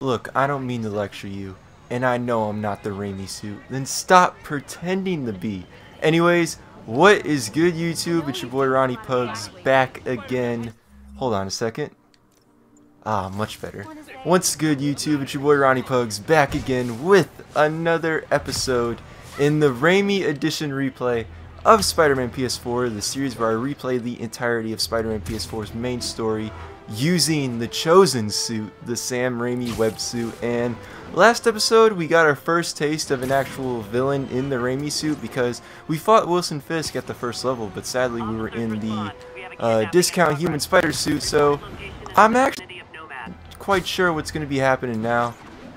Look, I don't mean to lecture you, and I know I'm not the Raimi suit. Then stop pretending to be. Anyways, what is good, YouTube? It's your boy RonnyPugs back again. Hold on a second. Ah, much better. What's good, YouTube? It's your boy RonnyPugs back again with another episode in the Raimi Edition replay of Spider-Man PS4, the series where I replay the entirety of Spider-Man PS4's main story using the Chosen suit, the Sam Raimi web suit. And last episode we got our first taste of an actual villain in the Raimi suit because we fought Wilson Fisk at the first level, but sadly we were in the discount human spider suit, so I'm actually quite sure what's going to be happening now.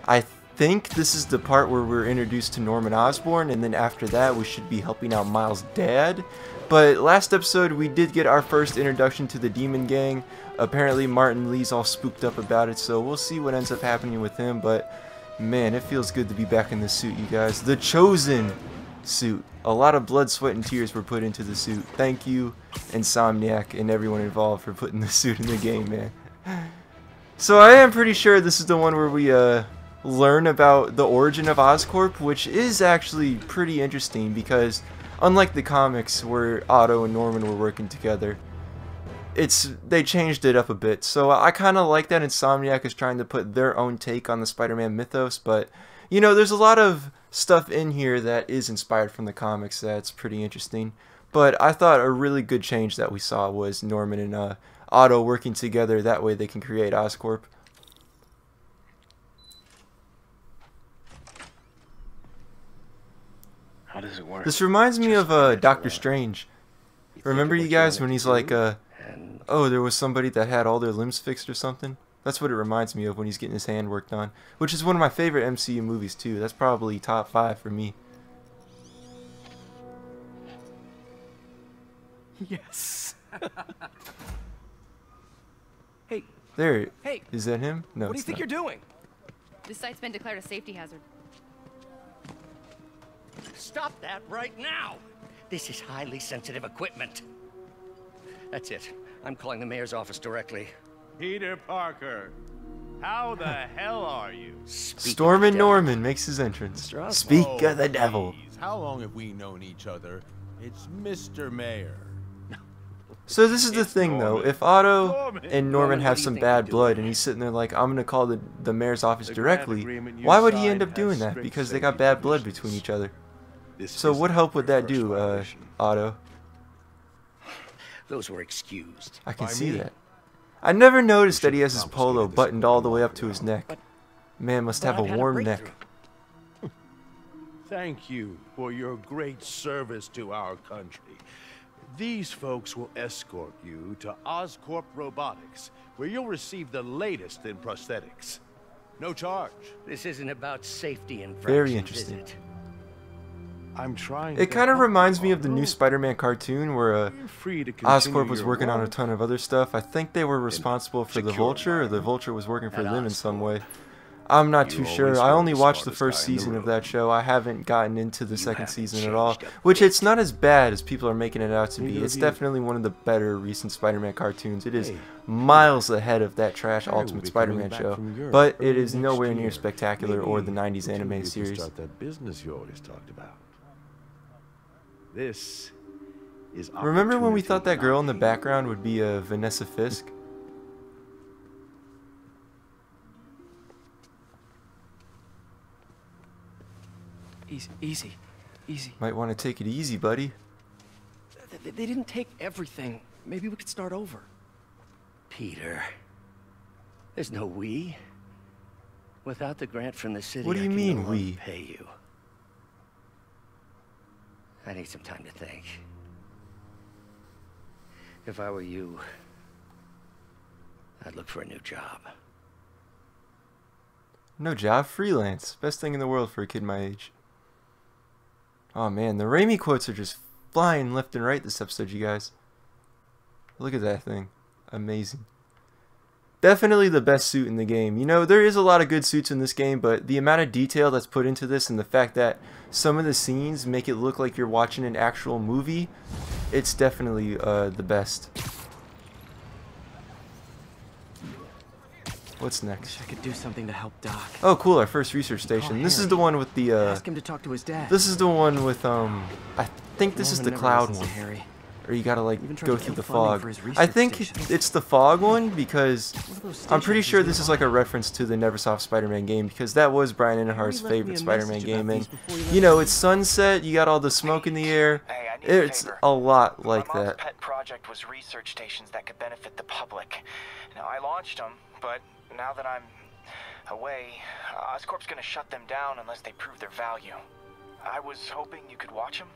I think this is the part where we're introduced to Norman Osborn, and then after that we should be helping out Miles' dad. But last episode we did get our first introduction to the Demon Gang. Apparently Martin Lee's all spooked up about it, so we'll see what ends up happening with him. But man, it feels good to be back in this suit, you guys. The Chosen suit. A lot of blood, sweat, and tears were put into the suit. Thank you, Insomniac, and everyone involved for putting the suit in the game, man. So I am pretty sure this is the one where we learn about the origin of Oscorp, which is actually pretty interesting because unlike the comics where Otto and Norman were working together, they changed it up a bit. So I kind of like that Insomniac is trying to put their own take on the Spider-Man mythos, but you know, there's a lot of stuff in here that is inspired from the comics that's pretty interesting. But I thought a really good change that we saw was Norman and Otto working together, that way they can create Oscorp. How does it work? This reminds me of Doctor Strange. Remember you guys when he's like, oh, there was somebody that had all their limbs fixed or something? That's what it reminds me of when he's getting his hand worked on. Which is one of my favorite MCU movies too. That's probably top 5 for me. Yes. Hey. There. Hey. Is that him? No, what do you think you're doing? This site's been declared a safety hazard. Stop that right now! This is highly sensitive equipment. That's it. I'm calling the mayor's office directly. Peter Parker, how the hell are you? Stormin' Norman makes his entrance. Speak of the devil. Please, how long have we known each other? It's Mr. Mayor. So this is the thing though, if Otto and Norman have some bad blood and he's sitting there like, I'm gonna call the mayor's office directly, why would he end up doing that? Because they got bad blood between each other. So what help would that do, Otto? Those were excused. I can see that. I never noticed that he has his polo buttoned all the way up to his neck. Man must have a warm neck. Thank you for your great service to our country. These folks will escort you to Oscorp Robotics, where you'll receive the latest in prosthetics. No charge. This isn't about safety and very interesting. I'm trying. It kind of reminds me of the new Spider-Man cartoon where Oscorp was working on a ton of other stuff. I think they were responsible for the Vulture, or the Vulture was working for them in some way. I'm not too sure. I only watched the first season of that show. I haven't gotten into the second season at all, which it's not as bad as people are making it out to be. It's definitely one of the better recent Spider-Man cartoons. It is miles ahead of that trash Ultimate Spider-Man show, but it is nowhere near spectacular or the 90s anime series. That business you always talked about. This is Remember when we thought that girl in the background would be Vanessa Fisk? Easy. Might want to take it easy, buddy. They didn't take everything. Maybe we could start over. Peter, there's no we. Without the grant from the city, What do you I can mean, no longer we? pay you. I need some time to think. If I were you, I'd look for a new job. No job, freelance. Best thing in the world for a kid my age. Oh man, the Raimi quotes are just flying left and right this episode, you guys. Look at that thing. Amazing. Definitely the best suit in the game. You know, there is a lot of good suits in this game, but the amount of detail that's put into this and the fact that some of the scenes make it look like you're watching an actual movie, it's definitely the best. What's next? Wish I could do something to help Doc. Oh, cool, our first research station. This is the one with the, Ask him to talk to his dad. this is the one with, I think this is the Norman never cloud listens one. to Harry. Or you gotta, like, Even tried go to through the kill funding fog. for his I research think station. it's the fog one because One of those I'm pretty stations sure is this is nearby. like a reference to the Neversoft Spider-Man game because that was Brian Enhart's left me favorite a Spider-Man message game. about And, these before he left you know, the it's sunset, you got all the smoke in the air. Hey, I need a It's favor. a lot like My mom's that. pet project was research stations that could benefit the public. Now, I launched them, but now that I'm away, Oscorp's gonna shut them down unless they prove their value. I was hoping you could watch them.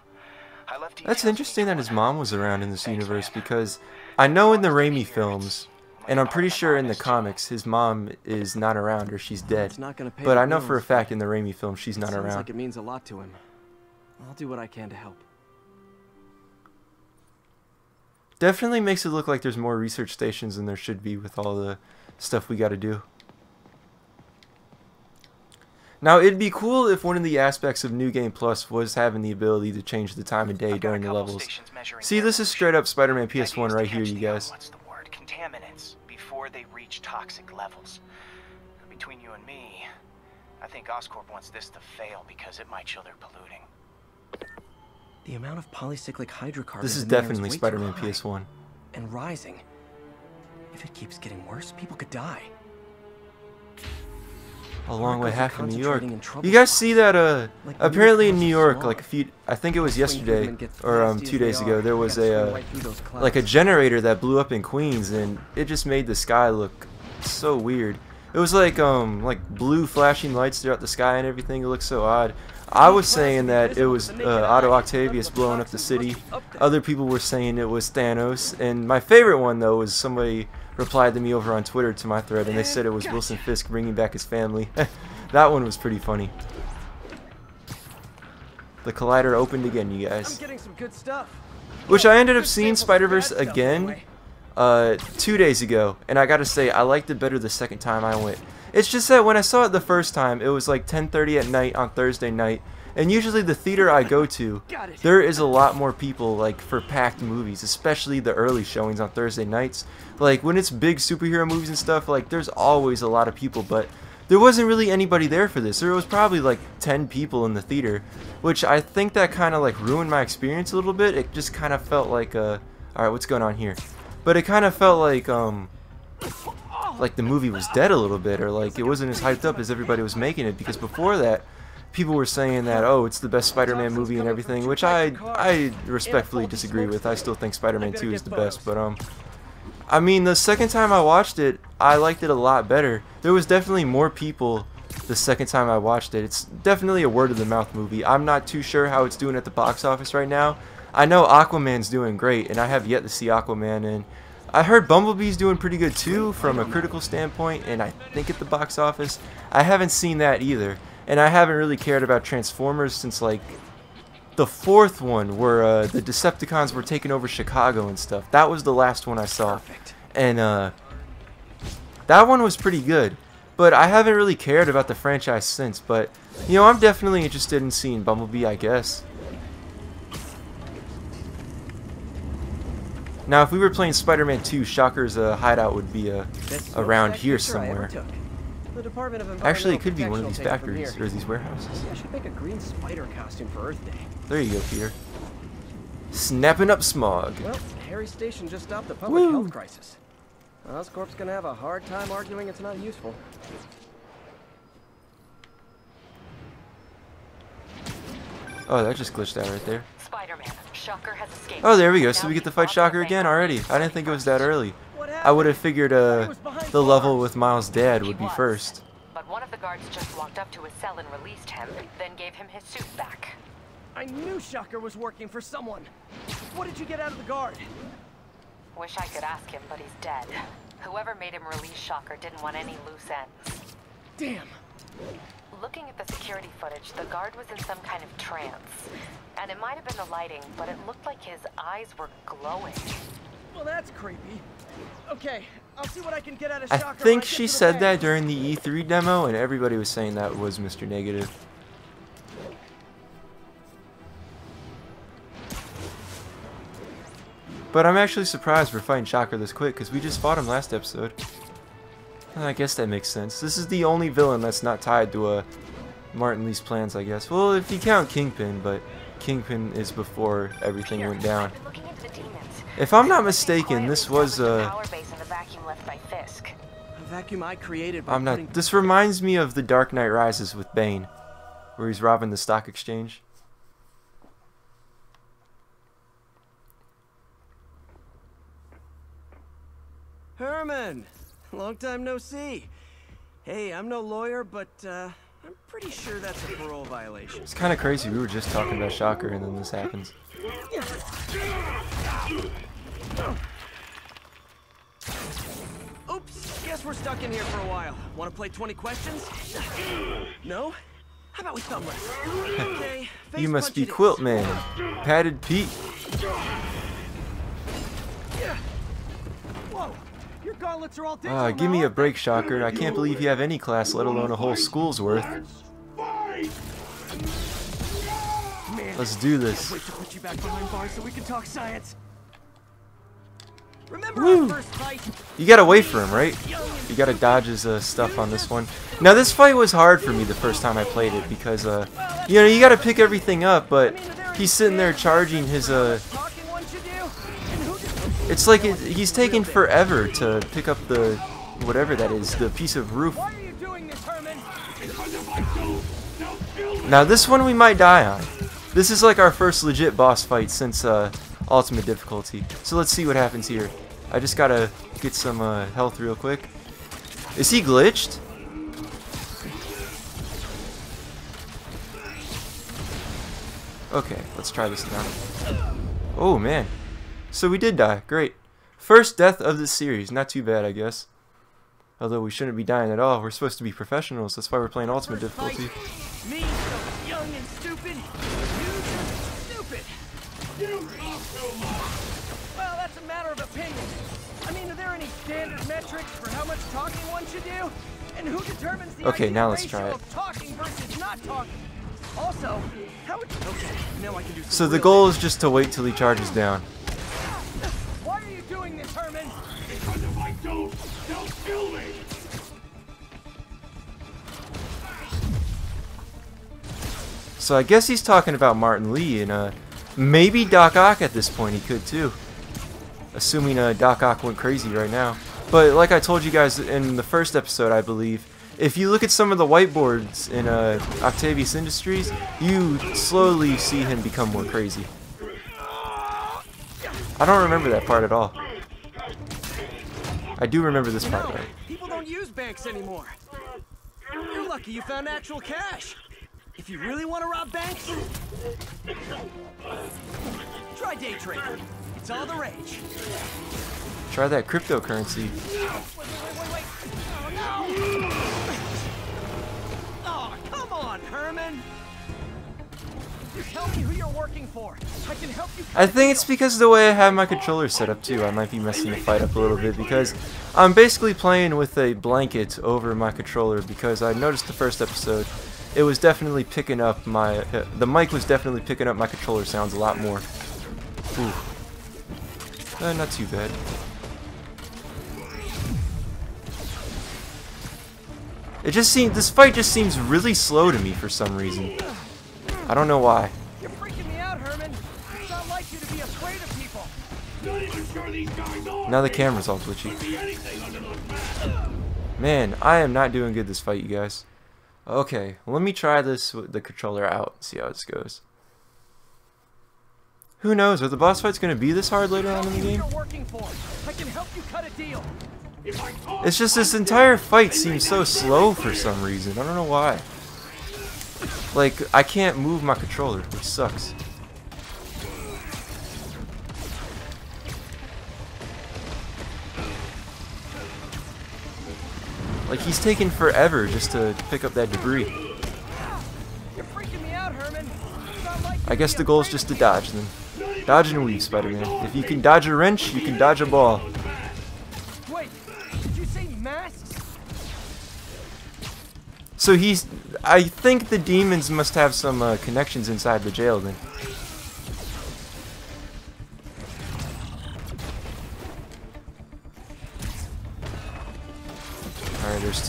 I left That's details in interesting each that his one. mom was around in this Thanks, universe man. because I know in the Raimi Here, films, it's and I'm like pretty part of sure my in the honest comics, his mom is not around or she's dead. It's not gonna pay But the I know for a bills, fact but in the Raimi film she's not sounds around. like it means a lot to him. I'll do what I can to help. Definitely makes it look like there's more research stations than there should be with all the stuff we gotta do. Now, it'd be cool if one of the aspects of New Game Plus was having the ability to change the time of day I've got a during the couple levels. stations measuring See, air this is pollution. straight up Spider-Man The idea PS1 is right to here, catch you the, guys. what's the word? Contaminants before they reach toxic levels. Between you and me, I think Oscorp wants this to fail because it might show they're polluting. The amount of polycyclic hydrocarbons This is in the air definitely way too Spider-Man high PS1. and rising. If it keeps getting worse, people could die. Along with Particles are half of New York. concentrating in trouble You guys see that, Like apparently in new New York, smog. like a few, I think it was yesterday, Movement gets or nasty 2 as they days ago, are. there We was gotta swim a, right through those like a clouds. generator that blew up in Queens, and it just made the sky look so weird. It was like blue flashing lights throughout the sky and everything. It looked so odd. I was saying that it was Otto Octavius blowing up the city. Other people were saying it was Thanos. And my favorite one, though, was somebody replied to me over on Twitter to my thread, and they said it was Wilson Fisk bringing back his family. That one was pretty funny. The Collider opened again, you I'm guys. getting some good stuff. Which I ended up Good seeing samples of Spider-Verse bad stuff, again anyway. 2 days ago, and I gotta say I liked it better the second time I went. It's just that when I saw it the first time, it was like 10:30 at night on Thursday night, and usually the theater I go to, there is a lot more people like for packed movies, especially the early showings on Thursday nights. Like when it's big superhero movies and stuff, like there's always a lot of people, but there wasn't really anybody there for this. There was probably like 10 people in the theater, which I think that kind of like ruined my experience a little bit. It just kind of felt like alright, what's going on here? But it kind of felt like the movie was dead a little bit, or like it wasn't as hyped up as everybody was making it, because before that people were saying that, oh, it's the best Spider-Man movie and everything, which I respectfully disagree with. I still think Spider-Man 2 is the best, but I mean, the second time I watched it, I liked it a lot better. There was definitely more people the second time I watched it. It's definitely a word-of-the-mouth movie. I'm not too sure how it's doing at the box office right now. I know Aquaman's doing great, and I have yet to see Aquaman, and I heard Bumblebee's doing pretty good too from a critical standpoint, and I think at the box office. I haven't seen that either, and I haven't really cared about Transformers since like the fourth one where the Decepticons were taking over Chicago and stuff. That was the last one I saw. And that one was pretty good. But I haven't really cared about the franchise since. But, you know, I'm definitely interested in seeing Bumblebee, I guess. Now, if we were playing Spider-Man 2, Shocker's hideout would be around here somewhere. Actually, it could be one of these factories, or these warehouses. I should make a green spider costume for Earth Day. There you go, Peter. Snapping up smog. Well, Harry's station just stopped the public Woo. health crisis. Oscorp's gonna have a hard time arguing it's not useful. Oh, that just glitched out right there. Spider-Man, Shocker has escaped. Oh, there we go. So Now we get to he's fight locked Shocker away again on already. the I didn't think it was that early. What I would have happened? figured He was behind the level bars. with Miles' dad He would be was, first. But one of the guards just walked up to his cell and released him, then gave him his suit back. I knew Shocker was working for someone. What did you get out of the guard? Wish I could ask him, but he's dead. Whoever made him release Shocker didn't want any loose ends. Damn. Looking at the security footage, the guard was in some kind of trance. And it might have been the lighting, but it looked like his eyes were glowing. Well, that's creepy. Okay, I'll see what I can get out of I Shocker. think when she get to the said bank. that during the E3 demo, and everybody was saying that was Mr. Negative. But I'm actually surprised we're fighting Shocker this quick, because we just fought him last episode. I guess that makes sense. This is the only villain that's not tied to Martin Lee's plans, I guess. Well, if you count Kingpin, but Kingpin is before everything went down. If I'm not mistaken, this was A vacuum I created by I'm not. This reminds me of The Dark Knight Rises with Bane, where he's robbing the stock exchange. Herman! Long time no see. Hey, I'm no lawyer, but I'm pretty sure that's a parole violation. It's kind of crazy. We were just talking about Shocker, and then this happens. Oops, guess we're stuck in here for a while. Want to play 20 questions? No? How about we thumb wrestle? Okay, You face must punch be it is. Quilt Man, Padded Pete. Whoa, your gauntlets are all digital Give me now. a break, Shocker. I can't believe you have any class, let alone a whole school's worth. Man, Let's do this. wait to put you back behind bars so we can talk science. Remember Woo. our first fight? You gotta wait for him, right? You gotta dodge his stuff on this one. Now, this fight was hard for me the first time I played it because, you know, you gotta pick everything up, but he's sitting there charging his, Talking one should do. And who did... it's like he's taking forever to pick up the, whatever that is, the piece of roof. Why are you doing this, Herman? Now, this one we might die on. This is like our first legit boss fight since, Ultimate Difficulty. So let's see what happens here. I just gotta get some, health real quick. Is he glitched? Okay, let's try this now. Oh, man. So we did die. Great. First death of the series. Not too bad, I guess. Although we shouldn't be dying at all. We're supposed to be professionals. That's why we're playing Ultimate Difficulty. Me, so young and stupid. You just stupid. Well, that's a matter of opinion. I mean, are there any standard metrics for how much talking one should do? And who determines the Okay, ideal now let's ratio try it. of talking versus not talking? Also, how would okay, now I can do some So the real goal damage. is just to wait till he charges down. Why are you doing this, Herman? Because if I don't, they'll kill me! So I guess he's talking about Martin Lee and maybe Doc Ock at this point. He could too. Assuming Doc Ock went crazy right now. But like I told you guys in the first episode, I believe, if you look at some of the whiteboards in Octavius Industries, you slowly see him become more crazy. I don't remember that part at all. I do remember this part though. People don't use banks anymore. You're lucky you found actual cash. If you really want to rob banks, try day trading. It's all the rage. Try that cryptocurrency. Wait. Oh, no. Oh, come on, Herman. Just tell me who you're working for. I can help you. I think it's because of the way I have my controller set up too. I might be messing the fight up a little bit because I'm basically playing with a blanket over my controller because I noticed the first episode it was definitely picking up my the mic was definitely picking up my controller sounds a lot more. Ooh. Not too bad. It just seems this fight just seems really slow to me for some reason. I don't know why. You're freaking me out, Herman. It's not like you to be afraid of people. Not even sure these guys are. Now the camera's all glitchy. Man, I am not doing good this fight, you guys. Okay, let me try this with the controller out and see how this goes. Who knows? Are the boss fights going to be this hard later on in the game? You're working for. I can help you cut a deal. It's just this entire fight seems so slow for some reason. I don't know why. Like, I can't move my controller, which sucks. Like, he's taking forever just to pick up that debris. You're freaking me out, Herman. It's not like I guess the goal is just to dodge then. Dodge and weave, Spider-Man. If you can dodge a wrench, you can dodge a ball. Wait, did you say masks? So he's... I think the demons must have some connections inside the jail then.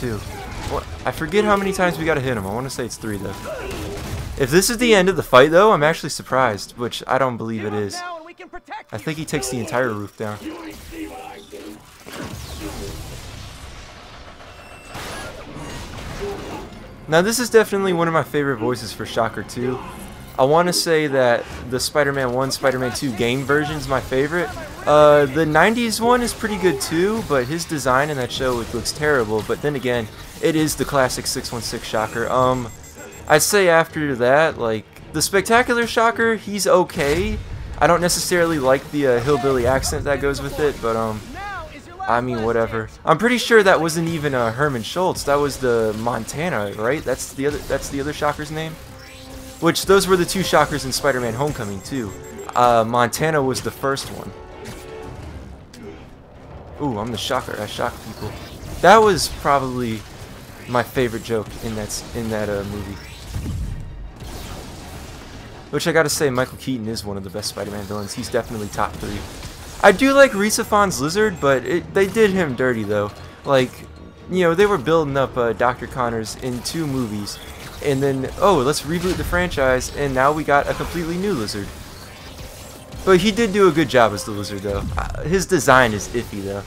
too. Well, I forget how many times we gotta hit him. I want to say it's 3 though. If this is the end of the fight though, I'm actually surprised, which I don't believe it is. I think he takes the entire roof down. Now this is definitely one of my favorite voices for Shocker 2. I want to say that the Spider-Man 1, Spider-Man 2 game version is my favorite. The 90s one is pretty good too, but his design in that show looks terrible. But then again, it is the classic 616 Shocker. I'd say after that, like, the Spectacular Shocker, he's okay. I don't necessarily like the hillbilly accent that goes with it, but I mean, whatever. I'm pretty sure that wasn't even Herman Schultz. That was the Montana, right? That's the other Shocker's name. Which those were the 2 Shockers in Spider-Man: Homecoming too. Montana was the first one. Ooh, I'm the Shocker. I shock people. That was probably my favorite joke in that movie. Which I gotta say, Michael Keaton is one of the best Spider-Man villains. He's definitely top 3. I do like Risa Fawn's Lizard, but they did him dirty though. Like, you know, they were building up Dr. Connors in 2 movies, and then, oh, let's reboot the franchise, and now we got a completely new Lizard. But he did do a good job as the Lizard though. His design is iffy though.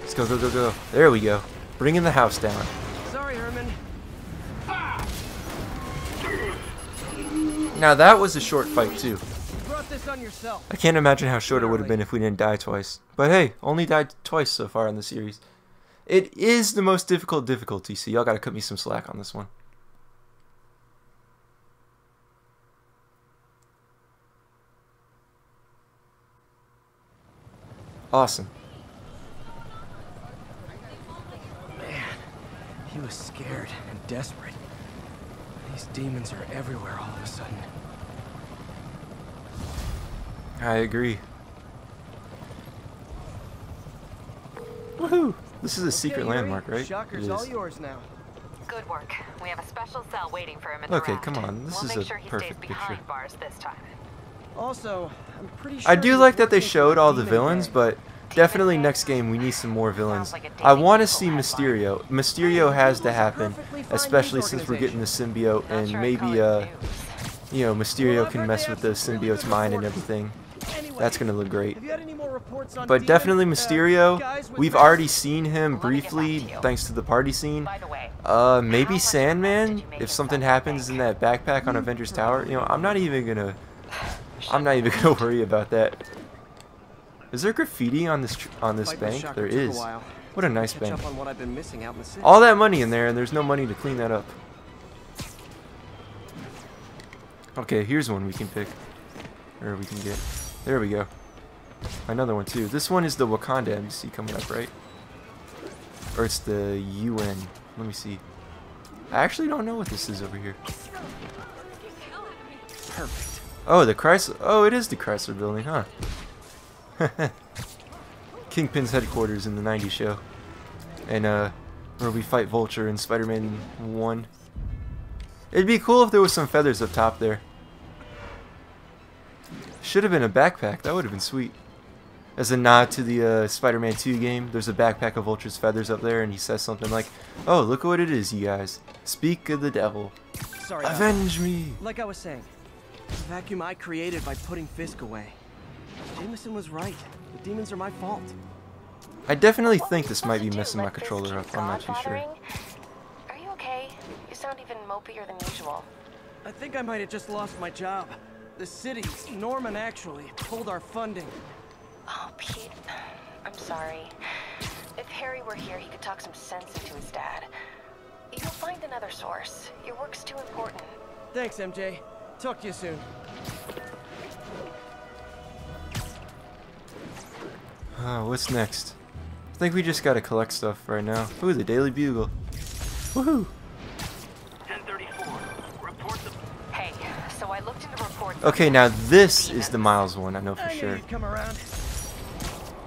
Let's go, go, go, go. There we go. Bringing the house down. Sorry, Herman. Now that was a short fight too. This on yourself. I can't imagine how short it would have been if we didn't die twice. But hey, only died twice so far in the series. It is the most difficult difficulty, so y'all gotta cut me some slack on this one. Awesome. Man, he was scared and desperate. These demons are everywhere all of a sudden. I agree. Woohoo! This is a secret landmark, right? Shocker's all yours now. Good work. We have a special cell waiting for him in the Okay, raft. come on. This We'll is make a sure he perfect stays picture. behind bars this time. Also, I'm pretty sure I do like that they showed all the villains, but definitely next game we need some more villains. I want to see Mysterio. Mysterio has to happen, especially since we're getting the symbiote, and maybe you know, Mysterio can mess with the symbiote's mind and everything. That's gonna look great. But definitely Mysterio. We've already seen him briefly thanks to the party scene. Maybe Sandman if something happens in that backpack on Avengers Tower. You know, I'm not even gonna worry about that. Is there graffiti on this bank? There is. What a nice bank. All that money in there, and there's no money to clean that up. Okay, here's one we can pick. Or we can get. There we go. Another one too. This one is the Wakanda embassy coming up, right? Or it's the UN. Let me see. I actually don't know what this is over here. Perfect. Oh, the Chrysler. Oh, it is the Chrysler building, huh? Kingpin's headquarters in the 90s show. And where we fight Vulture in Spider-Man 1. It'd be cool if there was some feathers up top there. Should have been a backpack. That would have been sweet. As a nod to the Spider-Man 2 game, there's a backpack of Vulture's feathers up there, and he says something like, "Oh, look what it is, you guys. Speak of the devil. Sorry, Avenge me." Like I was saying, the vacuum I created by putting Fisk away. Jameson was right. The demons are my fault. I definitely think this might be messing my controller up. I'm not too sure. Are you okay? You sound even mopier than usual. I think I might have just lost my job. The city, Norman actually, pulled our funding. Oh, Pete, I'm sorry. If Harry were here, he could talk some sense into his dad. You'll find another source. Your work's too important. Thanks, MJ. Talk to you soon. What's next? I think we just gotta collect stuff right now. Ooh, the Daily Bugle. Woohoo! 1034. Report the... Hey, so I looked into reports. Okay, now this is the Miles one, I know for sure. Come around.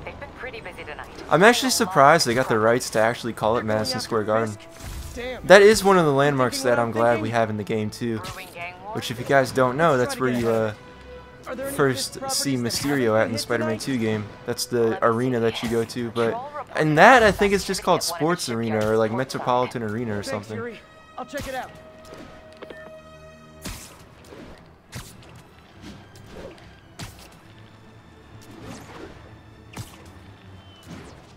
They've been pretty busy tonight. I'm actually surprised they got the rights to actually call it Madison Square Garden. Damn. That is one of the landmarks that I'm glad we have in the game too. Brewing gang war? Which, if you guys don't know, that's where you first see Mysterio at in the Spider-Man 2 game. That's the arena that you go to, but and that I think it's just called Sports Arena or like Metropolitan Arena or something. I'll check it out.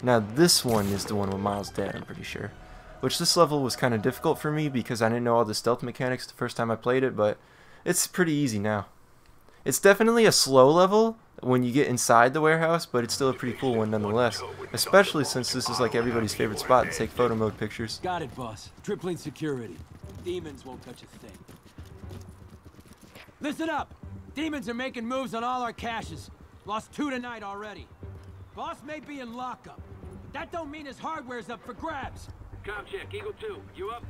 Now this one is the one with Miles dead, I'm pretty sure. Which this level was kind of difficult for me because I didn't know all the stealth mechanics the first time I played it, but it's pretty easy now. It's definitely a slow level when you get inside the warehouse, but it's still a pretty cool one nonetheless. Especially since this is like everybody's favorite spot to take photo mode pictures. Got it, boss. Tripling security. Demons won't touch a thing. Listen up! Demons are making moves on all our caches. Lost 2 tonight already. Boss may be in lockup. That don't mean his hardware's up for grabs. Com check, Eagle 2, you up?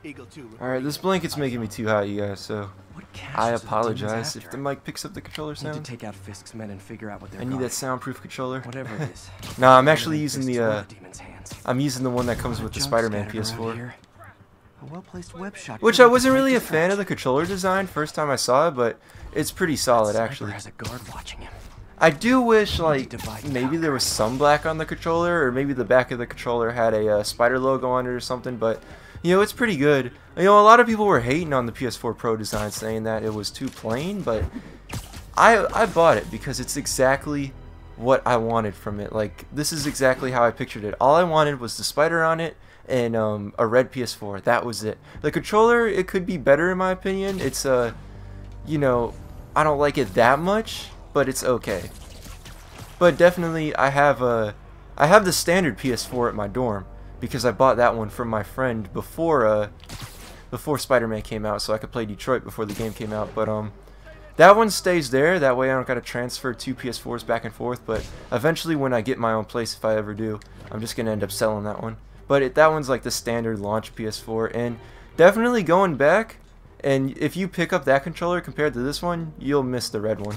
Eagle 2. Alright, this blanket's making me too hot, you guys, so I apologize if the mic picks up the controller sound. Need to take out Fisk's men and figure out what they're I need that soundproof controller. Whatever it is. Nah, I'm actually using the I'm using the one that comes with the Spider-Man PS4. A well-placed web shot. Which I wasn't really a fan of the controller design first time I saw it, but it's pretty solid actually. Has a guard watching him. I do wish like maybe there was some black on the controller, or maybe the back of the controller had a spider logo on it or something, but you know, it's pretty good. You know, a lot of people were hating on the PS4 Pro design, saying that it was too plain, but I bought it because it's exactly what I wanted from it. Like, this is exactly how I pictured it. All I wanted was the spider on it and a red PS4. That was it. The controller, it could be better in my opinion. It's you know, I don't like it that much, but it's okay. But definitely I have the standard PS4 at my dorm because I bought that one from my friend before Spider-Man came out, so I could play Detroit before the game came out. But that one stays there, that way I don't gotta transfer 2 PS4s back and forth. But eventually when I get my own place, if I ever do, I'm just gonna end up selling that one. But that one's like the standard launch PS4, and definitely going back, and if you pick up that controller compared to this one, you'll miss the red one.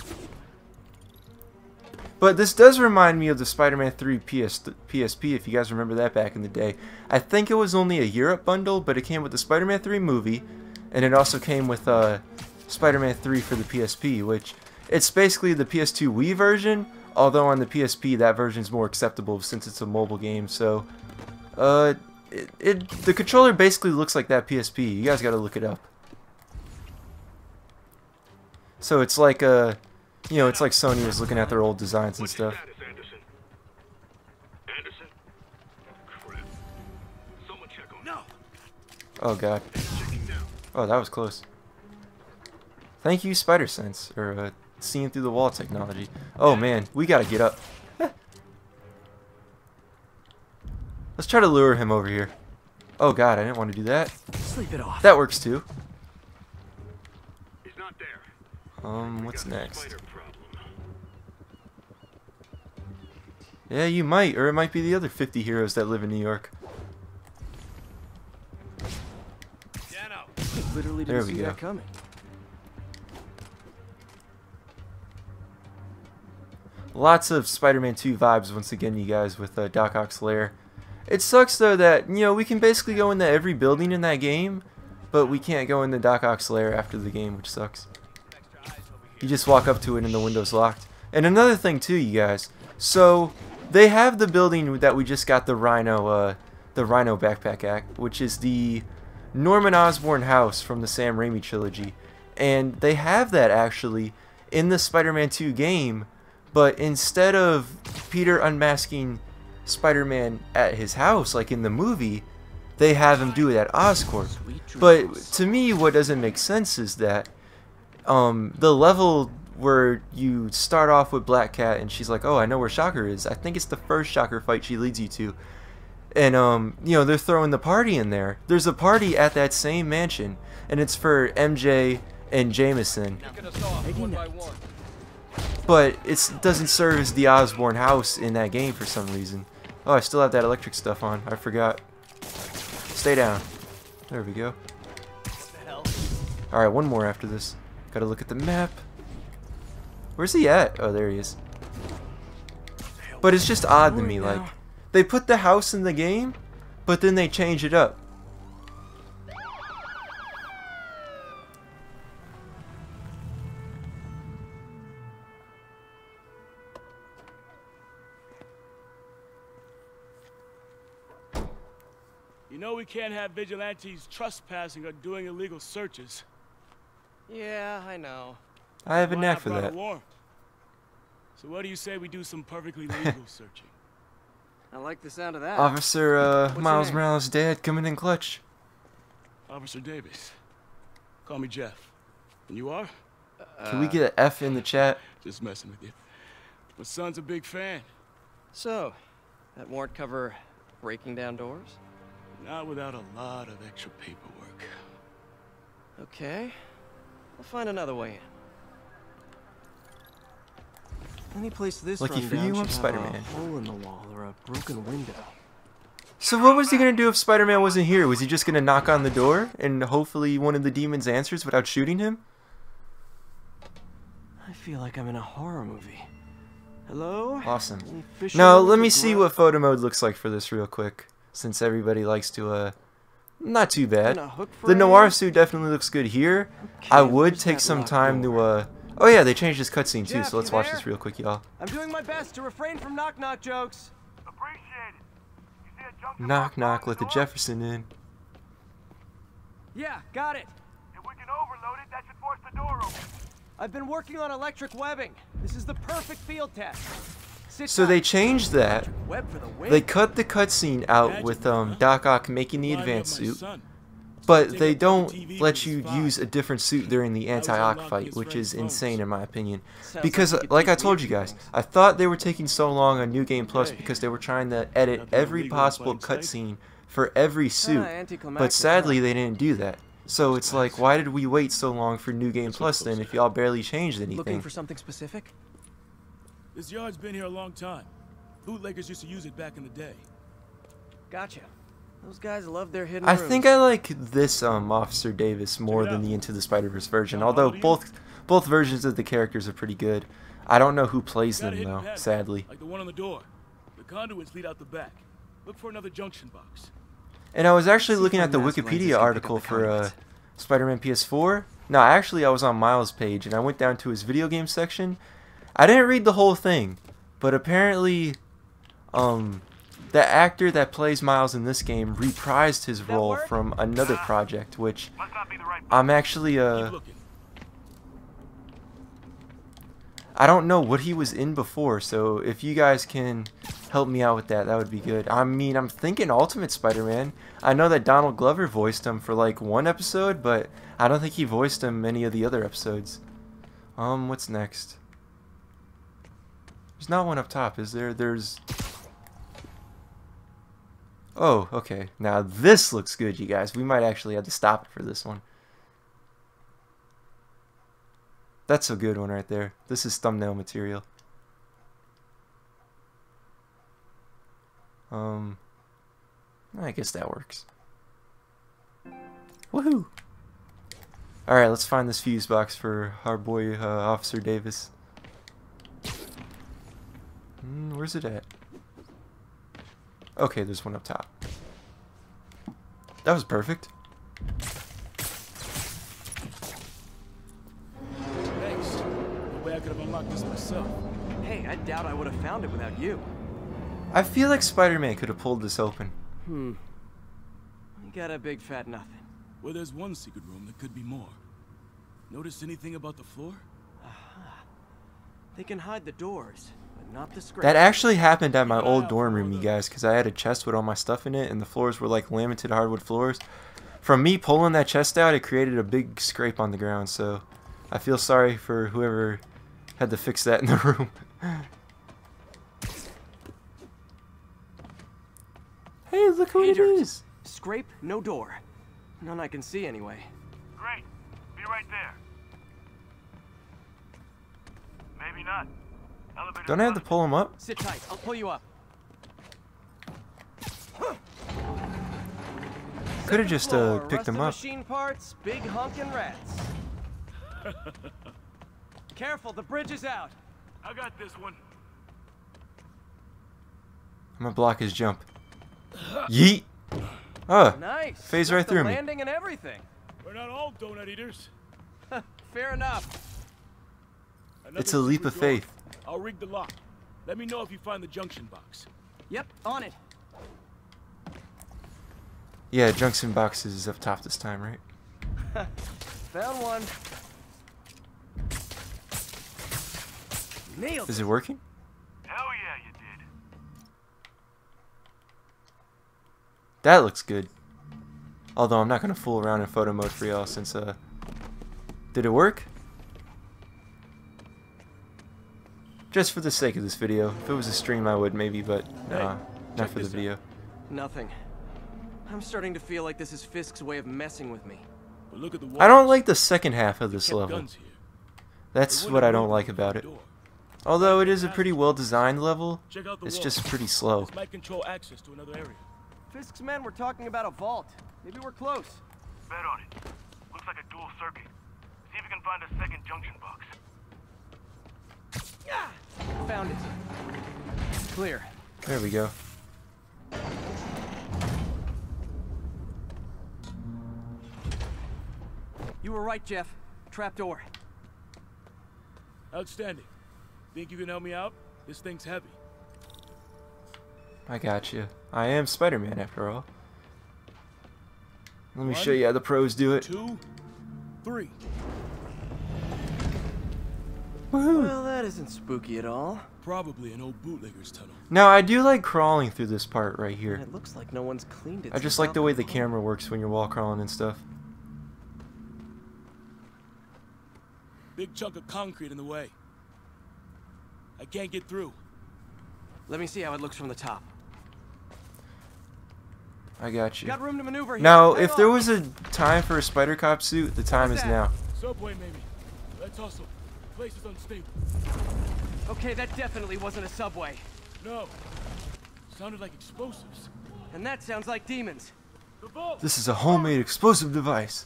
But this does remind me of the Spider-Man 3 PSP, if you guys remember that back in the day. I think it was only a Europe bundle, but it came with the Spider-Man 3 movie, and it also came with Spider-Man 3 for the PSP, which it's basically the PS2 Wii version, although on the PSP that version is more acceptable since it's a mobile game. So, the controller basically looks like that PSP. You guys gotta look it up. So it's like you know, it's like Sony was looking at their old designs and stuff. Oh god. Oh, that was close. Thank you, Spider Sense, or seeing through the wall technology. Oh man, we gotta get up. Let's try to lure him over here. Oh god, I didn't want to do that. Sleep it off. That works too. He's not there. What's next? Yeah, you might, or it might be the other 50 heroes that live in New York. Literally There didn't we see go. that coming. Lots of Spider-Man 2 vibes once again, you guys, with Doc Ock's lair. It sucks though that, you know, we can basically go into every building in that game, but we can't go into Doc Ock's lair after the game, which sucks. You just walk up to it and the window's locked. And another thing too, you guys, so they have the building that we just got the Rhino backpack at, which is the Norman Osborn house from the Sam Raimi trilogy. And they have that actually in the Spider-Man 2 game, but instead of Peter unmasking Spider-Man at his house like in the movie, they have him do it at Oscorp. But to me, what doesn't make sense is that the level where you start off with Black Cat and she's like, oh, I know where Shocker is. I think it's the first Shocker fight she leads you to. And, you know, they're throwing the party in there. There's a party at that same mansion, and it's for MJ and Jameson. But it doesn't serve as the Osborn house in that game for some reason. Oh, I still have that electric stuff on. I forgot. Stay down. There we go. Alright, one more after this. Gotta look at the map. Where's he at? Oh, there he is. But it's just odd to me, like, they put the house in the game, but then they change it up. You know we can't have vigilantes trespassing or doing illegal searches. Yeah, I know. I have a Why knack I for brought a that. warrant. So what do you say we do some perfectly legal searching? I like the sound of that. Officer What's Miles your name? Morales' dad coming in clutch. Officer Davis. Call me Jeff. And you are? Can we get an F in the chat? Just messing with you. My son's a big fan. So, that warrant cover breaking down doors? Not without a lot of extra paperwork. Okay. I'll find another way in. Any place this Lucky run for down you, should I'm have Spider-Man. a hole in the wall or a broken window. So what was he gonna do if Spider-Man wasn't here? Was he just gonna knock on the door and hopefully one of the demons answers without shooting him? I feel like I'm in a horror movie. Hello? Awesome. Any fish Now around let the me see ground? what photo mode looks like for this real quick, since everybody likes to not too bad. And a hook The frame? noir suit definitely looks good here. I Okay, would where's take that some locked time door? to oh yeah, they changed this cutscene too, Jeff, so let's you watch there? this real quick, y'all. I'm doing my best to refrain from knock-knock jokes. Appreciate it. You see a junction Knock box knock, on let the door? Jefferson in. Yeah, got it. If we can overload it, that should force the door open. I've been working on electric webbing. This is the perfect field test. Sit So they tight. changed that. Web for the win. They cut the cutscene out with Doc Ock making the Remind me of advanced my suit, son. but Take they a fucking don't TV let when you he's 5. use a different suit during the I was anti-Ock unlocking fight, his which friend's is insane phones. in my opinion. Sounds Because, like you like I do told weird you guys, things. I thought they were taking so long on New Game Plus because they were trying to edit Nothing every illegal in possible plain sight. cutscene for every suit, anticlimactic, but sadly huh? they didn't do that. So it's like, why did we wait so long for New Game Plus then if y'all barely changed Looking anything? for something specific? This yard's been here a long time. Bootleggers used to use it back in the day. Gotcha. Those guys love their hidden I rooms. think I like this Officer Davis more Check it than out. the Into the Spider-Verse version, How although old are you? both versions of the characters are pretty good. I don't know who plays Got a them hidden though, pattern, sadly. like the one on the door. The conduits lead out the back. Look for another junction box. And I was actually See looking if at the my mask lenses Wikipedia can pick up article the for conduits. Spider-Man PS4. No, actually I was on Miles' page and I went down to his video game section. I didn't read the whole thing, but apparently the actor that plays Miles in this game reprised his role work? from another project, which Must not be the right I'm actually Keep looking. I don't know what he was in before, so if you guys can help me out with that, that would be good. I mean, I'm thinking Ultimate Spider-Man. I know that Donald Glover voiced him for like one episode, but I don't think he voiced him any of the other episodes. What's next? There's not one up top, is there? There's... Oh, okay. Now this looks good, you guys. We might actually have to stop it for this one. That's a good one right there. This is thumbnail material. I guess that works. Woohoo! Alright, let's find this fuse box for our boy Officer Davis. Where's it at? Okay, there's one up top. That was perfect. Thanks. No way I could have unlocked this myself. Hey, I doubt I would have found it without you. I feel like Spider-Man could have pulled this open. You got a big fat nothing. Well, there's one secret room. There could be more. Notice anything about the floor? They can hide the doors, but not the scrape. That actually happened at my old dorm room, you guys, because I had a chest with all my stuff in it, and the floors were like laminated hardwood floors. From me pulling that chest out, it created a big scrape on the ground, so I feel sorry for whoever had to fix that in the room. Hey, look who it Haters. is! Scrape, no door. None I can see anyway. Great. Be right there. Maybe not. Elevator Don't I have to pull him up? Sit tight, I'll pull you up. Could have just Floor, picked rusted him up. machine parts, big honkin' rats. Careful, the bridge is out. I got this one. I'm gonna block his jump. Yeet! Oh, Nice. phased Got right the through me. landing and everything. We're not all donut eaters. Fair enough. Another It's a leap secret of door. faith. I'll rig the lock. Let me know if you find the junction box. Yep, on it. Yeah, junction boxes is up top this time, right? Found one. Nailed Is it working? Hell yeah, you did. That looks good. Although I'm not gonna fool around in photo mode for y'all since did it work? Just for the sake of this video. If it was a stream I would maybe, but nah, not for the video. Nothing. I'm starting to feel like this is Fisk's way of messing with me. But look at the I don't like the second half of this kept level. guns here. That's They what I wouldn't don't have like opened about the it. door. Although it is a pretty well designed level, Check out the it's wall. just pretty slow. This might control access to another area. Fisk's men were talking about a vault. Maybe we're close. Bet on it. Looks like a dual circuit. See if you can find a second junction box. Found it. Clear. There we go. You were right, Jeff. Trapdoor. Outstanding. Think you can help me out? This thing's heavy. I got you. I am Spider-Man after all. Let me One, show you how the pros do it. 2, 3. Woohoo! Well, that isn't spooky at all. Probably an old bootlegger's tunnel. Now I do like crawling through this part right And here. it looks like no one's cleaned it. I just like the way the camera works when you're wall crawling and stuff. Big chunk of concrete in the way. I can't get through. Let me see how it looks from the top. I got you. Got room to maneuver here. Now, Hang if there on. was a time for a Spider Cop suit, the time is now. Subway, maybe. Let's hustle. Place is unstable. Okay, that definitely wasn't a subway. No. Sounded like explosives. And that sounds like demons. The vault! This is a homemade explosive device.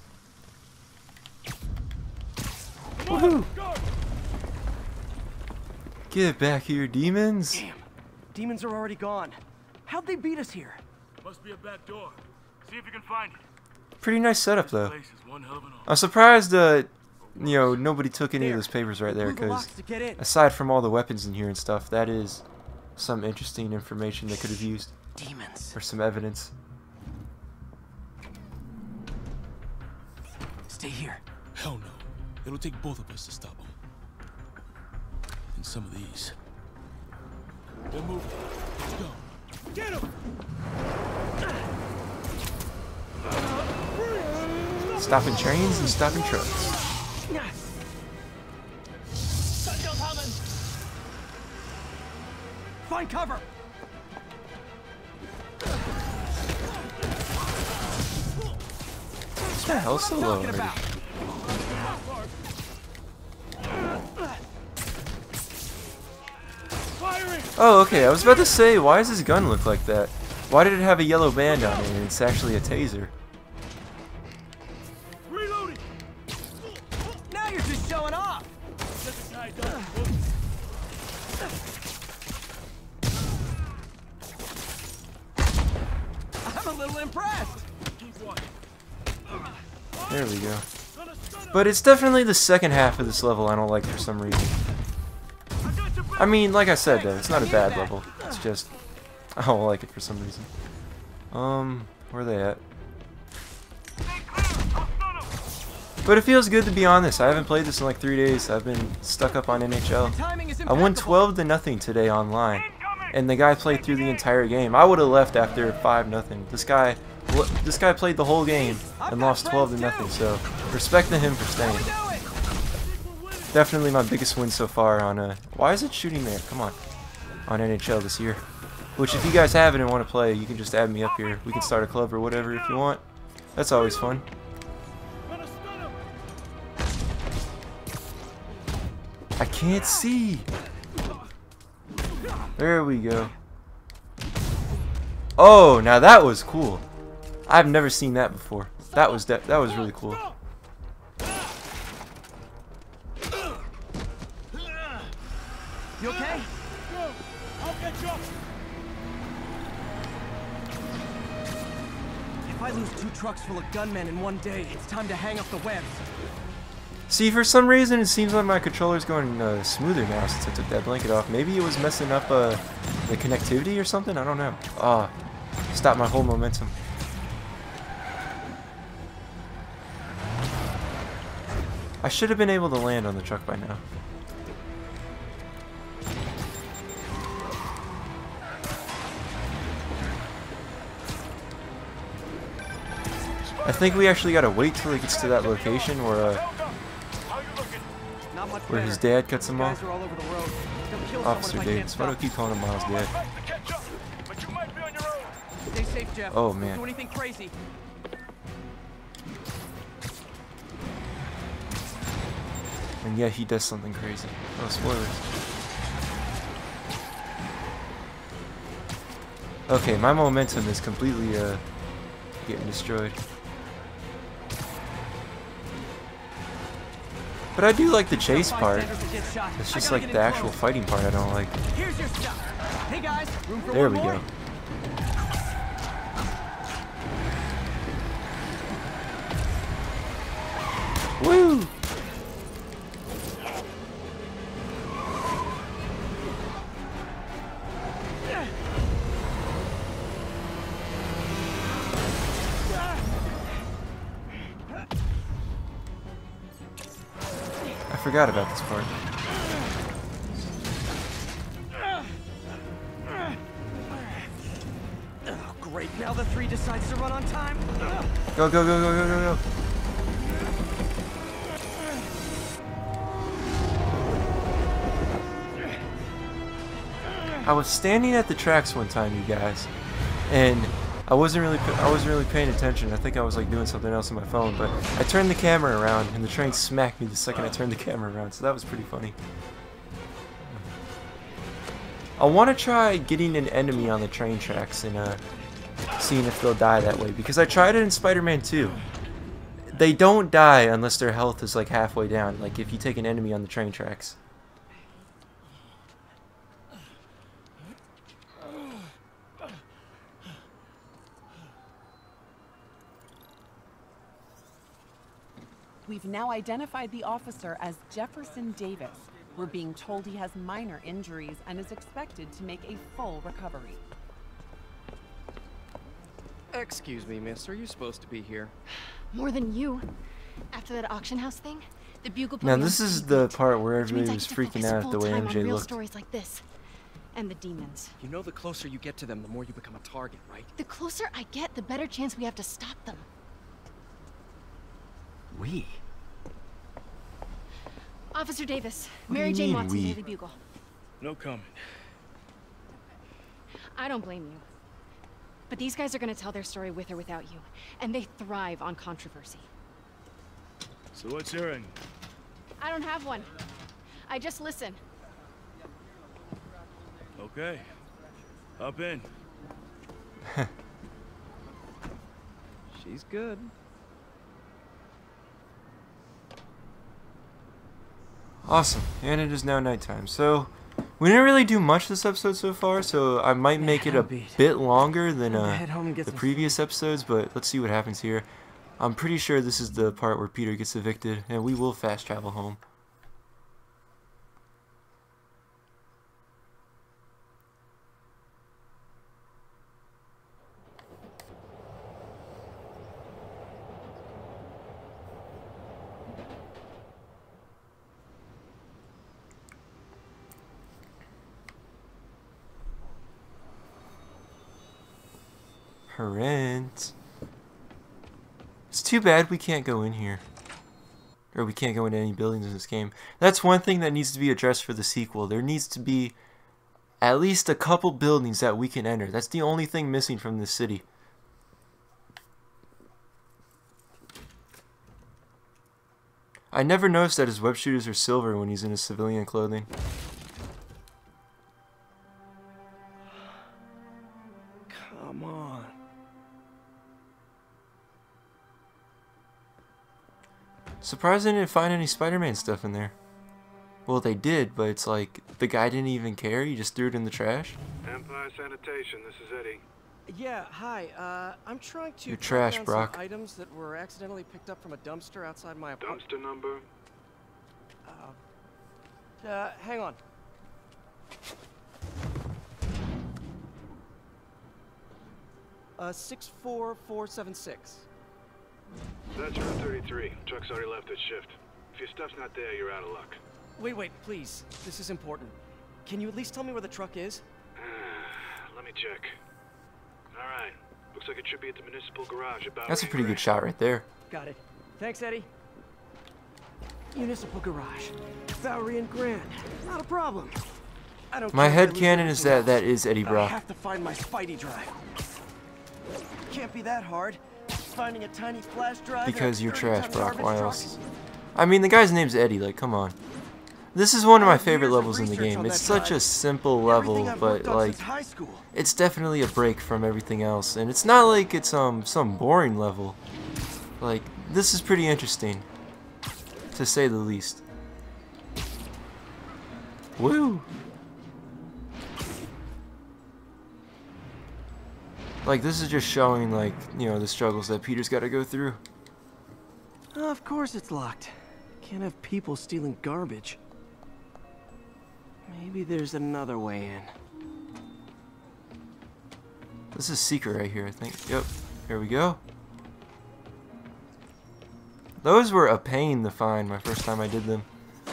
Come on, Woohoo! go! Get back here, demons! Damn. Demons are already gone. How'd they beat us here? Must be a back door. See if you can find it. Pretty nice setup, This though. place is one hell of an I'm surprised, you know, nobody took any of those papers right there, Blew the because locks to get in. aside from all the weapons in here and stuff, that is some interesting information they could have used, Demons. or some evidence. Stay here. Hell no. It'll take both of us to stop them. And some of these. They're moving. Let's go. Get him! Stopping trains and stopping trucks. Find cover. What the hell's so low already? Oh, okay. I was about to say, why does this gun look like that? Why did it have a yellow band on it and it's actually a taser? Reloading! Now you're just showing off. Get the guy done. I'm a little impressed. Keep watching. There we go. But it's definitely the second half of this level I don't like for some reason. I mean, like I said though, it's not a bad level. It's just, I don't like it for some reason. Where are they at? But it feels good to be on this. I haven't played this in like 3 days. I've been stuck up on NHL. I won 12-0 today online. And the guy played through the entire game. I would have left after 5-0. This guy played the whole game and lost 12-0. So respect to him for staying. Definitely my biggest win so far on why is it shooting there? Come on. On NHL this year. Which if you guys have it and want to play, you can just add me up here. We can start a club or whatever if you want. That's always fun. I can't see. There we go. Oh, now that was cool. I've never seen that before. That was really cool. You okay? I'll catch up. If I lose 2 trucks full of gunmen in one day, it's time to hang up the webs. See, for some reason, it seems like my controller's going smoother now since I took that blanket off. Maybe it was messing up the connectivity or something? I don't know. Ah, stopped my whole momentum. I should have been able to land on the truck by now. I think we actually gotta wait till he gets to that location where his dad cuts him off. Officer Davis. Why do I keep calling him Miles' dad? Stay safe, Jeff. Oh Don't man. do anything crazy. And yeah, he does something crazy. Oh, spoilers. Okay, my momentum is completely getting destroyed. But I do like the chase part. It's just like the actual fighting part I don't like. Here's your stuff. Hey guys, room for There one we more? go. Woo! I forgot about this part. Oh, great. Now the 3 decides to run on time. Go, go, go, go, go, go, go. I was standing at the tracks one time, you guys, and I wasn't really paying attention. I think I was like doing something else on my phone, but I turned the camera around and the train smacked me the second I turned the camera around, so that was pretty funny. I want to try getting an enemy on the train tracks and seeing if they'll die that way, because I tried it in Spider-Man 2. They don't die unless their health is like halfway down, like if you take an enemy on the train tracks. We've now identified the officer as Jefferson Davis. We're being told he has minor injuries and is expected to make a full recovery. Excuse me, miss. Are you supposed to be here? More than you. After that auction house thing, the Bugle. Now this is the part where everybody was freaking out at the way MJ looked. Stories like this, and the demons. You know, the closer you get to them, the more you become a target, right? The closer I get, the better chance we have to stop them. We? Officer Davis, What do Mary you Jane mean, Watson, we? Daily Bugle. No comment. I don't blame you. But these guys are gonna tell their story with or without you, and they thrive on controversy. So what's your end? I don't have one. I just listen. Okay. Hop in. She's good. Awesome, and it is now nighttime. So we didn't really do much this episode so far, so I might make it a bit longer than the previous episodes, but let's see what happens here. I'm pretty sure this is the part where Peter gets evicted, and we will fast travel home. Rent. It's too bad we can't go in here. Or we can't go into any buildings in this game. That's one thing that needs to be addressed for the sequel. There needs to be at least a couple buildings that we can enter. That's the only thing missing from this city. I never noticed that his web shooters are silver when he's in his civilian clothing. Come on. Surprised I didn't find any Spider-Man stuff in there. Well, they did, but it's like the guy didn't even care. He just threw it in the trash. Empire Sanitation, this is Eddie. Yeah, hi. I'm trying to You're track trash, down Brock. some items that were accidentally picked up from a dumpster outside my apartment. Dumpster number? Hang on. Uh, 64476. That's room 33. Truck's already left its shift. If your stuff's not there, you're out of luck. Wait, please. This is important. Can you at least tell me where the truck is? Let me check. Alright. Looks like it should be at the municipal garage about... That's a pretty good shot right there. Got it. Thanks, Eddie. Municipal garage. Bowery and Grand. Not a problem. I don't My care if I headcanon lose is that everything is Eddie else. I Brock. have to find my Spidey drive. Can't be that hard. Finding a tiny flash drive. Because you're trash, Brock. Why Truck. else? I mean, the guy's name's Eddie. Like, come on. This is one of my favorite levels in the game. It's such a simple level, but like, it's definitely a break from everything else. And it's not like it's some boring level. Like, this is pretty interesting, to say the least. Woo! Like, this is just showing, like, you know, the struggles that Peter's got to go through. Of course it's locked. Can't have people stealing garbage. Maybe there's another way in. This is secret right here, I think. Yep. Here we go. Those were a pain to find my first time I did them.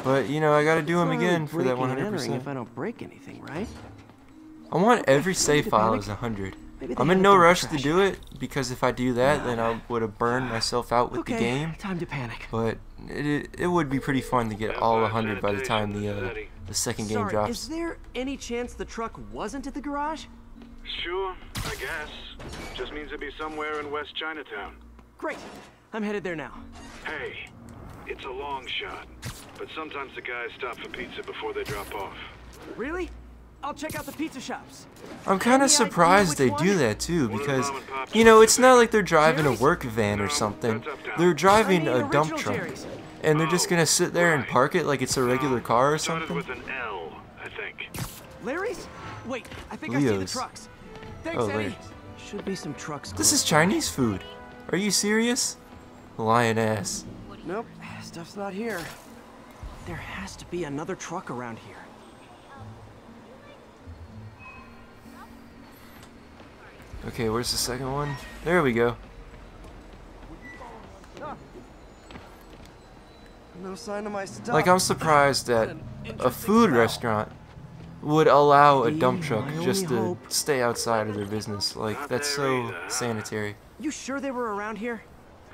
But, you know, I gotta do them again for that 100%. If I don't break anything, right? I want every save file as 100. I'm in no rush to do it, because if I do that, then I would have burned myself out with the game. Time to panic. But it would be pretty fun to get all 100 by the time the second game drops. Is there any chance the truck wasn't at the garage? Sure, I guess. Just means it'd be somewhere in West Chinatown. Great. I'm headed there now. Hey, it's a long shot, but sometimes the guys stop for pizza before they drop off. Really? I'll check out the pizza shops. I'm kind of surprised they do that too, because, you know, it's not like they're driving a work van or something. They're driving a dump truck, and they're just gonna sit there and park it like it's a regular car or something. With an L, I think. Larry's? Wait, I think I see the trucks. Thanks, Eddie. Larry. Should be some trucks. This is Chinese food. Are you serious? Lion ass. Nope, stuff's not here. There has to be another truck around here. Okay, where's the second one? There we go. No sign of my stuff. Like, I'm surprised that a food restaurant would allow a dump truck just to stay outside of their business. Like, that's so sanitary. You sure they were around here?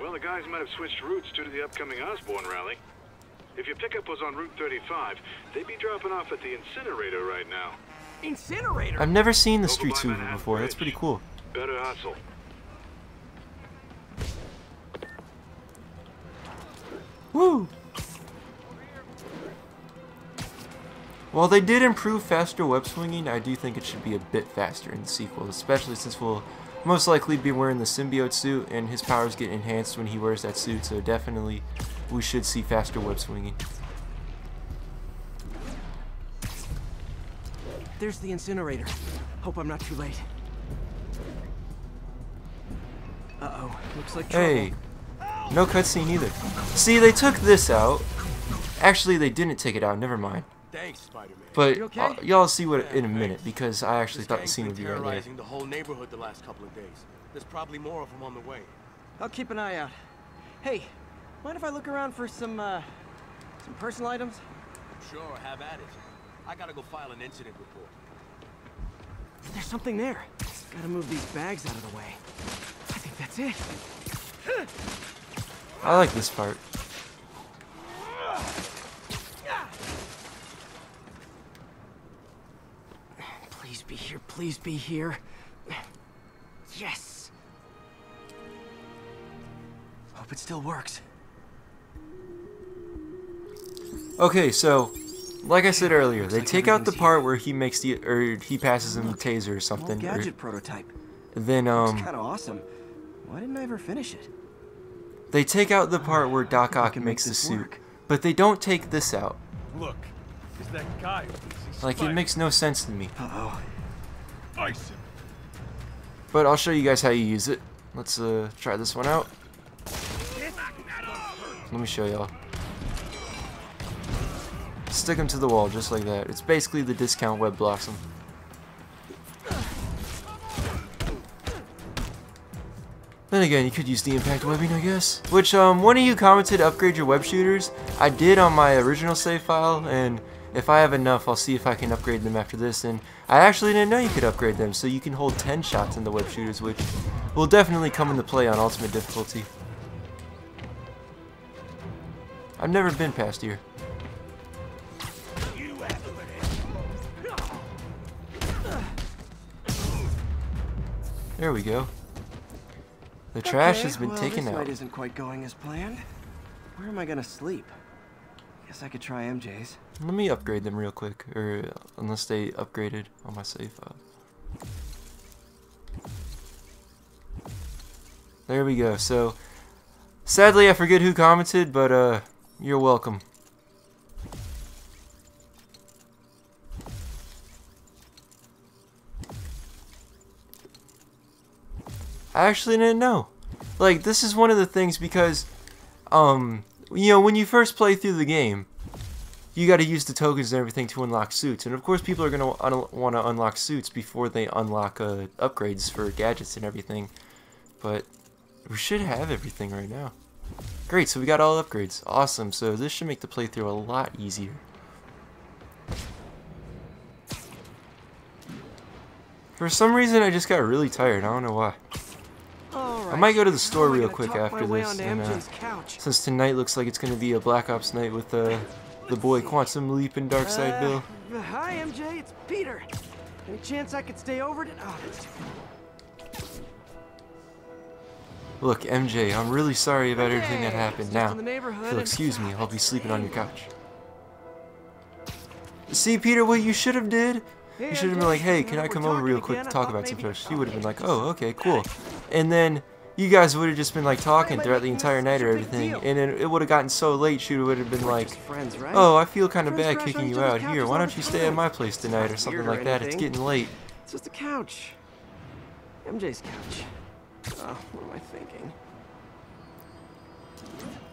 Well, the guys might have switched routes due to the upcoming Osborne rally. If your pickup was on Route 35, they'd be dropping off at the incinerator right now. Incinerator? I've never seen the street sweeper before. That's pretty cool. Better hustle. Woo! While they did improve faster web swinging, I do think it should be a bit faster in the sequel, especially since we'll most likely be wearing the symbiote suit and his powers get enhanced when he wears that suit, so definitely we should see faster web swinging. There's the incinerator. Hope I'm not too late. Uh-oh, looks like trouble. Hey, no cutscene either. See, they took this out. Actually, they didn't take it out, never mind. Thanks, Spider-Man. But y'all see what in a minute, because I actually thought the scene would be right there. Terrorizing the whole neighborhood the last couple of days. There's probably more of them on the way. I'll keep an eye out. Hey, mind if I look around for some personal items? Sure, have at it. I gotta go file an incident report. There's something there. Gotta move these bags out of the way. I think that's it. I like this part. Please be here, please be here. Yes! Hope it still works. Okay, so like I said earlier, they take out the part where he makes the he passes him the taser or something. Gadget prototype. Then It's kind of awesome. Why didn't I ever finish it? they take out the part where Doc Ock makes the suit, but they don't take this out. Look, is that guy? Like, it makes no sense to me. Uh-oh. Ice him. But I'll show you guys how you use it. Let's try this one out. Let me show y'all. Stick him to the wall just like that. It's basically the discount web blossom. Then again, you could use the impact webbing, I guess. Which, one of you commented upgrade your web shooters. I did on my original save file, and if I have enough, I'll see if I can upgrade them after this. And I actually didn't know you could upgrade them, so you can hold 10 shots in the web shooters, which will definitely come into play on ultimate difficulty. I've never been past here. There we go. The trash has been taken out. This night isn't quite going as planned. Where am I gonna sleep? Guess I could try MJ's. Let me upgrade them real quick, or unless they upgraded on my save file. There we go. So, sadly, I forget who commented, but you're welcome. I actually didn't know. Like, this is one of the things because, you know, when you first play through the game, you got to use the tokens and everything to unlock suits. And of course, people are going to want to unlock suits before they unlock upgrades for gadgets and everything. But we should have everything right now. Great, so we got all upgrades. Awesome, so this should make the playthrough a lot easier. For some reason, I just got really tired. I don't know why. I might go to the store real quick after this, and since tonight looks like it's going to be a Black Ops night with the boy Quantum Leap and Dark Side Bill. Hi, MJ. It's Peter. Any chance I could stay over? Oh, that's Look, MJ, I'm really sorry about everything that happened. Now, if you'll excuse me, I'll be sleeping on your couch. See, Peter, what you should have did? You should have been like, hey, can I come over real quick to talk about some stuff? She would have been like, oh, okay, cool. And then you guys would have just been like talking throughout the entire night or everything, and then it would have gotten so late she would have been like, oh, I feel kind of bad kicking you out. Here, why don't you stay at my place tonight or something like that? It's getting late. It's just a couch. MJ's couch. Oh, what am I thinking?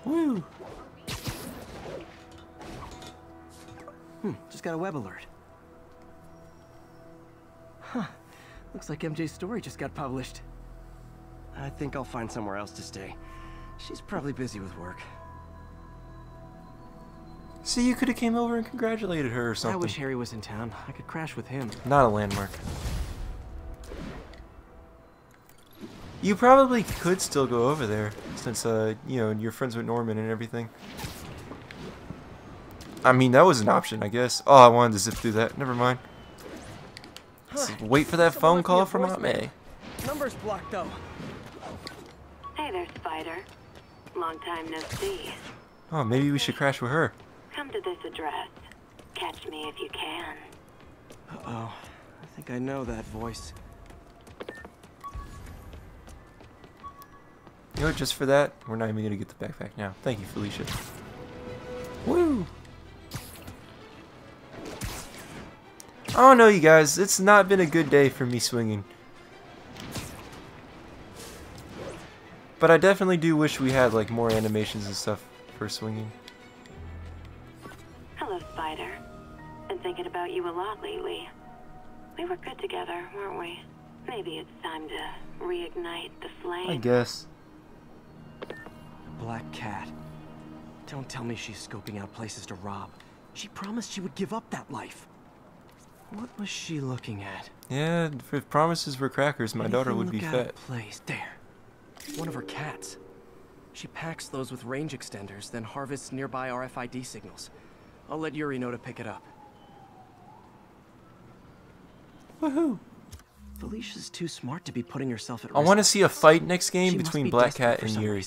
Woo! Just got a web alert. Huh. Looks like MJ's story just got published. I think I'll find somewhere else to stay. She's probably busy with work. See, you could have came over and congratulated her or something. I wish Harry was in town. I could crash with him. Not a landmark. You probably could still go over there, since, you know, you're friends with Norman and everything. I mean, that was an option, I guess. Oh, I wanted to zip through that. Never mind. Let's wait for that phone call from Aunt May. Number's blocked, though. Hey there, Spider. Long time no see. Oh, maybe we should crash with her. Come to this address. Catch me if you can. Uh-oh. I think I know that voice. You know, just for that, we're not even going to get the backpack now. Thank you, Felicia. Woo! I don't know, you guys. It's not been a good day for me swinging. But I definitely do wish we had, like, more animations and stuff for swinging. Hello, Spider. Been thinking about you a lot lately. We were good together, weren't we? Maybe it's time to reignite the flame. I guess. Black Cat. Don't tell me she's scoping out places to rob. She promised she would give up that life. What was she looking at? Yeah, if promises were crackers, my daughter would be fat. Place. There. One of her cats. She packs those with range extenders, then harvests nearby RFID signals. I'll let Yuri know to pick it up. Woohoo! Felicia's too smart to be putting herself at risk. I want to see a fight next game between Black Cat and Yuri.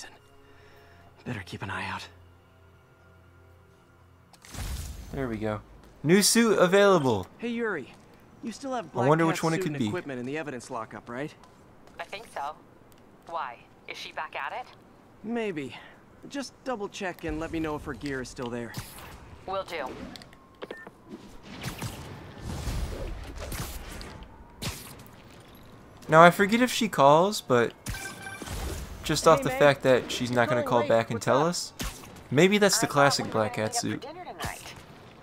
Better keep an eye out. There we go. New suit available. Hey Yuri, you still have Black I wonder Cat's which one it suit could and be. equipment in the evidence lockup, right? I think so. Why? Is she back at it? Maybe. Just double check and let me know if her gear is still there. Will do. Now I forget if she calls, but just off the fact that she's not going to call back and tell us, maybe that's the classic Black Cat suit.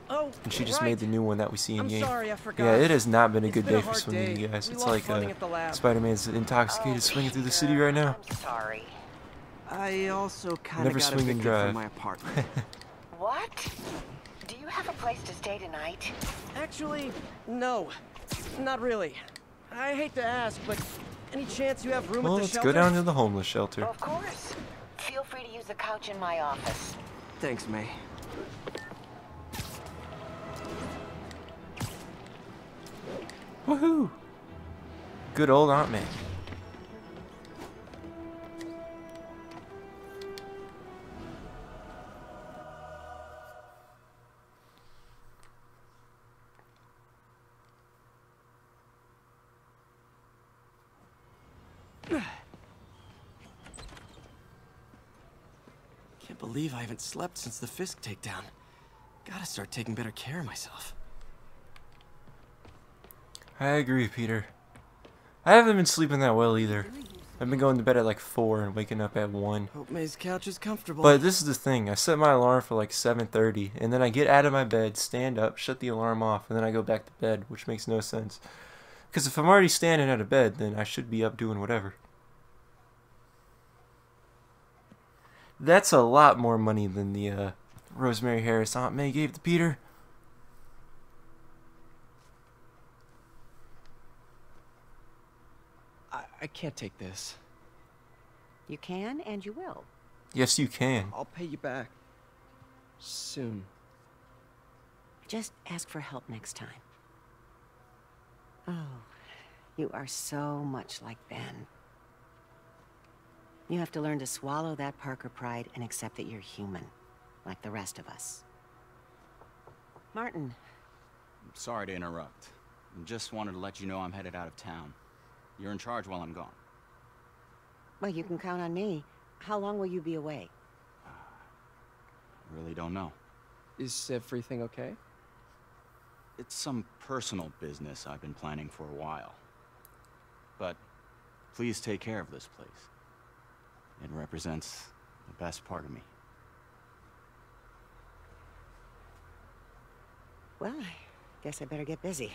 Oh, And she just made the new one that we see in game. Sorry, I forgot. Yeah, it has not been a good It's been day a for hard swinging, day. you guys. We It's lost like funding at the lab. Spider-Man's intoxicated swinging through the city right now. I'm sorry. I also kind of Never got swing and evicted drive. from my apartment. What? Do you have a place to stay tonight? Actually, no. Not really. I hate to ask, but any chance you have room Well, at the let's shelter? go down to the homeless shelter. Of course. Feel free to use the couch in my office. Thanks, May. Woohoo! Good old Aunt May. Can't believe I haven't slept since the Fisk takedown. Gotta start taking better care of myself. I agree, Peter. I haven't been sleeping that well either. I've been going to bed at like 4 and waking up at 1. Hope May's couch is comfortable. But this is the thing. I set my alarm for like 7:30, and then I get out of my bed, stand up, shut the alarm off, and then I go back to bed, which makes no sense. Because if I'm already standing out of bed, then I should be up doing whatever. That's a lot more money than the Rosemary Harris Aunt May gave to Peter. I can't take this. You can and you will. Yes, you can. I'll pay you back. Soon. Just ask for help next time. Oh, you are so much like Ben. You have to learn to swallow that Parker pride and accept that you're human, like the rest of us. Martin. I'm sorry to interrupt. Just wanted to let you know I'm headed out of town. You're in charge while I'm gone. Well, you can count on me. How long will you be away? I really don't know. Is everything okay? It's some personal business I've been planning for a while. But please take care of this place. It represents the best part of me. Well, I guess I better get busy.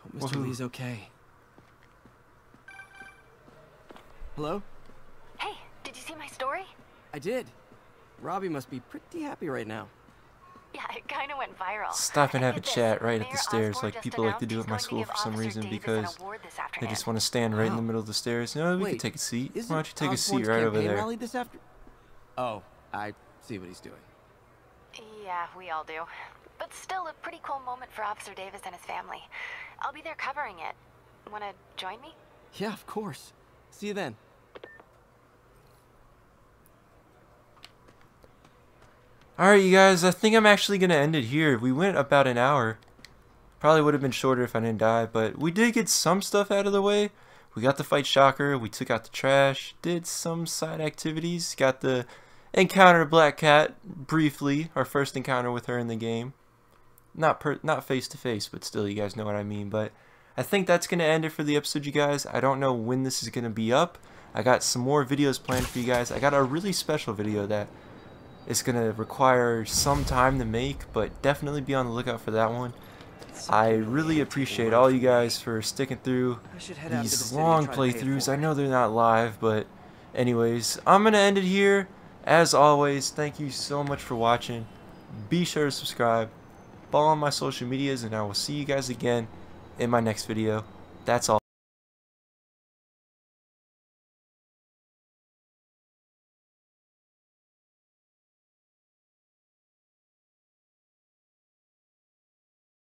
Hope Mr. Lee's okay. Hello? Hey, did you see my story? I did. Robbie must be pretty happy right now. Yeah, it kind of went viral. Stop and have a chat right at the stairs like people like to do at my school for some reason because they just want to stand right in the middle of the stairs. No, we can take a seat. Why don't you take a seat right over there? Rally this after oh, I see what he's doing. Yeah, we all do. But still a pretty cool moment for Officer Davis and his family. I'll be there covering it. Wanna join me? Yeah, of course. See you then. Alright, you guys, I think I'm actually going to end it here. We went about an hour. Probably would have been shorter if I didn't die, but we did get some stuff out of the way. We got to fight Shocker, we took out the trash, did some side activities, got the encounter Black Cat briefly, our first encounter with her in the game. Not face to face, but still, you guys know what I mean. But I think that's going to end it for the episode, you guys. I don't know when this is going to be up. I got some more videos planned for you guys. I got a really special video that is going to require some time to make, but definitely be on the lookout for that one. I really appreciate all you guys for sticking through these long playthroughs. I know they're not live, but anyways, I'm going to end it here. As always, thank you so much for watching. Be sure to subscribe, follow on my social medias, and I will see you guys again in my next video. That's all.